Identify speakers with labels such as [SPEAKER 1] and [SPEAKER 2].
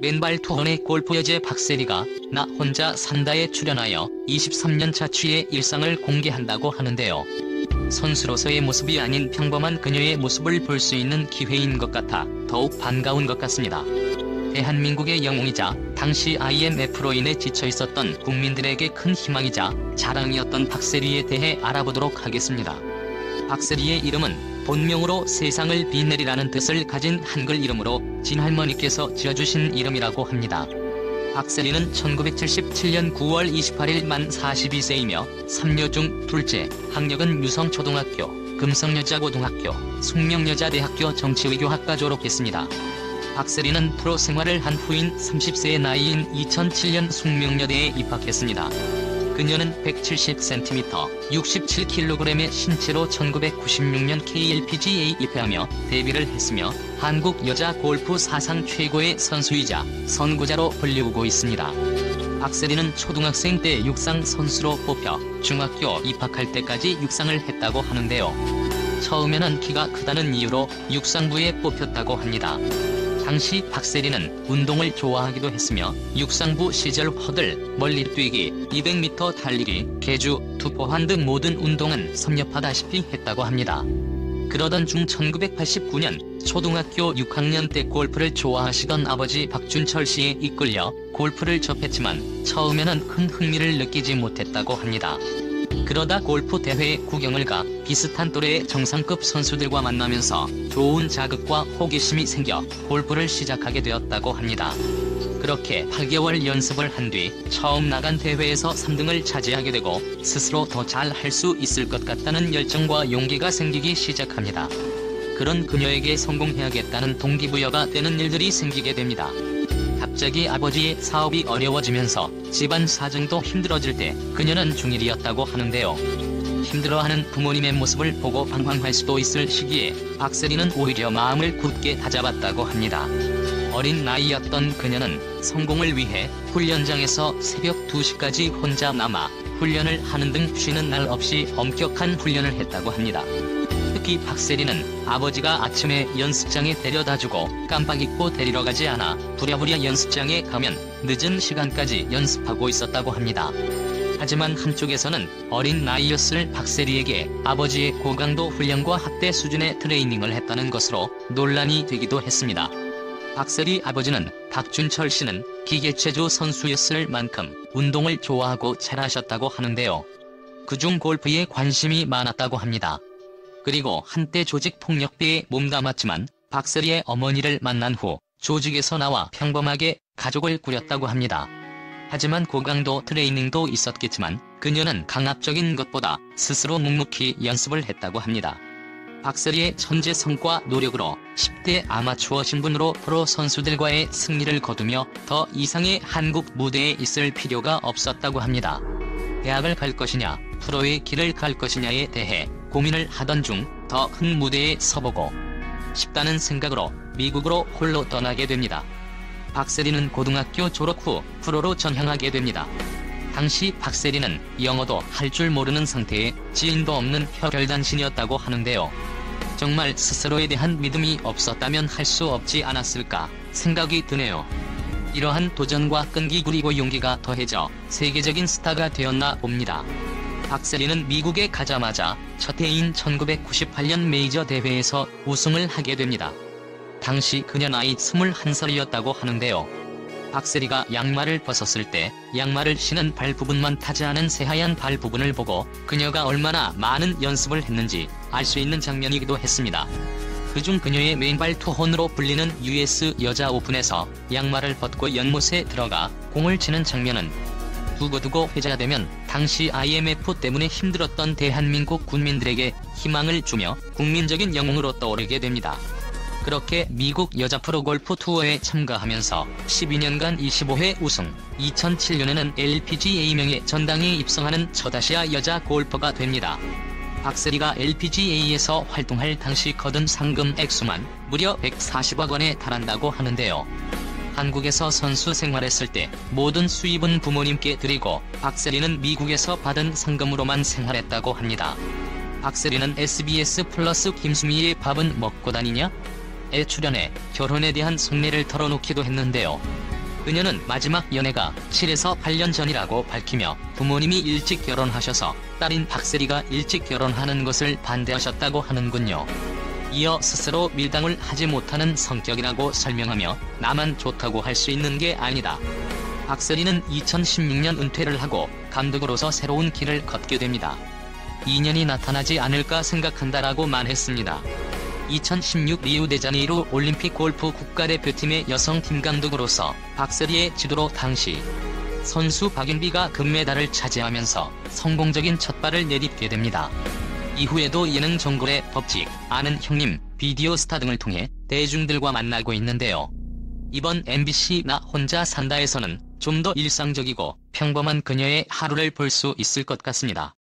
[SPEAKER 1] 맨발 투혼의 골프 여제 박세리가 나 혼자 산다에 출연하여 23년 자취의 일상을 공개한다고 하는데요. 선수로서의 모습이 아닌 평범한 그녀의 모습을 볼 수 있는 기회인 것 같아 더욱 반가운 것 같습니다. 대한민국의 영웅이자 당시 IMF로 인해 지쳐있었던 국민들에게 큰 희망이자 자랑이었던 박세리에 대해 알아보도록 하겠습니다. 박세리의 이름은 본명으로 세상을 빛내리라는 뜻을 가진 한글 이름으로 진할머니께서 지어주신 이름이라고 합니다. 박세리는 1977년 9월 28일 만 42세이며 3녀 중 둘째, 학력은 유성초등학교, 금성여자고등학교, 숙명여자대학교 정치외교학과 졸업했습니다. 박세리는 프로 생활을 한 후인 30세의 나이인 2007년 숙명여대에 입학했습니다. 그녀는 170cm, 67kg의 신체로 1996년 KLPGA에 입회하며 데뷔를 했으며 한국 여자 골프 사상 최고의 선수이자 선구자로 불리우고 있습니다. 박세리는 초등학생 때 육상 선수로 뽑혀 중학교 입학할 때까지 육상을 했다고 하는데요. 처음에는 키가 크다는 이유로 육상부에 뽑혔다고 합니다. 당시 박세리는 운동을 좋아하기도 했으며 육상부 시절 허들, 멀리뛰기, 200m 달리기, 계주, 투포환 등 모든 운동은 섭렵하다시피 했다고 합니다. 그러던 중 1989년 초등학교 6학년 때 골프를 좋아하시던 아버지 박준철 씨에 이끌려 골프를 접했지만 처음에는 큰 흥미를 느끼지 못했다고 합니다. 그러다 골프 대회에 구경을 가 비슷한 또래의 정상급 선수들과 만나면서 좋은 자극과 호기심이 생겨 골프를 시작하게 되었다고 합니다. 그렇게 8개월 연습을 한 뒤 처음 나간 대회에서 3등을 차지하게 되고 스스로 더 잘할 수 있을 것 같다는 열정과 용기가 생기기 시작합니다. 그런 그녀에게 성공해야겠다는 동기부여가 되는 일들이 생기게 됩니다. 갑자기 아버지의 사업이 어려워지면서 집안 사정도 힘들어질 때 그녀는 중1이었다고 하는데요. 힘들어하는 부모님의 모습을 보고 방황할 수도 있을 시기에 박세리는 오히려 마음을 굳게 다잡았다고 합니다. 어린 나이였던 그녀는 성공을 위해 훈련장에서 새벽 2시까지 혼자 남아 훈련을 하는 등 쉬는 날 없이 엄격한 훈련을 했다고 합니다. 특히 박세리는 아버지가 아침에 연습장에 데려다주고 깜빡 잊고 데리러 가지 않아 부랴부랴 연습장에 가면 늦은 시간까지 연습하고 있었다고 합니다. 하지만 한쪽에서는 어린 나이였을 박세리에게 아버지의 고강도 훈련과 학대 수준의 트레이닝을 했다는 것으로 논란이 되기도 했습니다. 박세리 아버지는 박준철 씨는 기계체조 선수였을 만큼 운동을 좋아하고 잘하셨다고 하는데요. 그중 골프에 관심이 많았다고 합니다. 그리고 한때 조직폭력배에 몸담았지만 박세리의 어머니를 만난 후 조직에서 나와 평범하게 가족을 꾸렸다고 합니다. 하지만 고강도 트레이닝도 있었겠지만 그녀는 강압적인 것보다 스스로 묵묵히 연습을 했다고 합니다. 박세리의 천재성과 노력으로 10대 아마추어 신분으로 프로 선수들과의 승리를 거두며 더 이상의 한국 무대에 있을 필요가 없었다고 합니다. 대학을 갈 것이냐, 프로의 길을 갈 것이냐에 대해 고민을 하던 중 더 큰 무대에 서보고 싶다는 생각으로 미국으로 홀로 떠나게 됩니다. 박세리는 고등학교 졸업 후 프로로 전향하게 됩니다. 당시 박세리는 영어도 할 줄 모르는 상태에 지인도 없는 혈혈단신이었다고 하는데요. 정말 스스로에 대한 믿음이 없었다면 할 수 없지 않았을까 생각이 드네요. 이러한 도전과 끈기 그리고 용기가 더해져 세계적인 스타가 되었나 봅니다. 박세리는 미국에 가자마자 첫 해인 1998년 메이저 대회에서 우승을 하게 됩니다. 당시 그녀 나이 21살이었다고 하는데요. 박세리가 양말을 벗었을 때 양말을 신은 발 부분만 타지 않은 새하얀 발 부분을 보고 그녀가 얼마나 많은 연습을 했는지 알 수 있는 장면이기도 했습니다. 그중 그녀의 맨발 투혼으로 불리는 US 여자 오픈에서 양말을 벗고 연못에 들어가 공을 치는 장면은 두고두고 회자되면 당시 IMF 때문에 힘들었던 대한민국 국민들에게 희망을 주며 국민적인 영웅으로 떠오르게 됩니다. 그렇게 미국 여자 프로골프 투어에 참가하면서 12년간 25회 우승, 2007년에는 LPGA 명예 전당에 입성하는 첫 아시아 여자 골퍼가 됩니다. 박세리가 LPGA에서 활동할 당시 거둔 상금 액수만 무려 140억 원에 달한다고 하는데요. 한국에서 선수 생활했을 때 모든 수입은 부모님께 드리고 박세리는 미국에서 받은 상금으로만 생활했다고 합니다. 박세리는 SBS 플러스 김수미의 밥은 먹고 다니냐? 에 출연해 결혼에 대한 속내를 털어놓기도 했는데요. 그녀는 마지막 연애가 7에서 8년 전이라고 밝히며 부모님이 일찍 결혼하셔서 딸인 박세리가 일찍 결혼하는 것을 반대하셨다고 하는군요. 이어 스스로 밀당을 하지 못하는 성격이라고 설명하며 나만 좋다고 할 수 있는 게 아니다. 박세리는 2016년 은퇴를 하고 감독으로서 새로운 길을 걷게 됩니다. 인연이 나타나지 않을까 생각한다라고 말했습니다. 2016 리우데자네이루 올림픽 골프 국가대표팀의 여성팀 감독으로서 박세리의 지도로 당시 선수 박윤비가 금메달을 차지하면서 성공적인 첫발을 내딛게 됩니다. 이후에도 예능 정글의 법칙, 아는 형님, 비디오 스타 등을 통해 대중들과 만나고 있는데요. 이번 MBC 나 혼자 산다에서는 좀 더 일상적이고 평범한 그녀의 하루를 볼 수 있을 것 같습니다.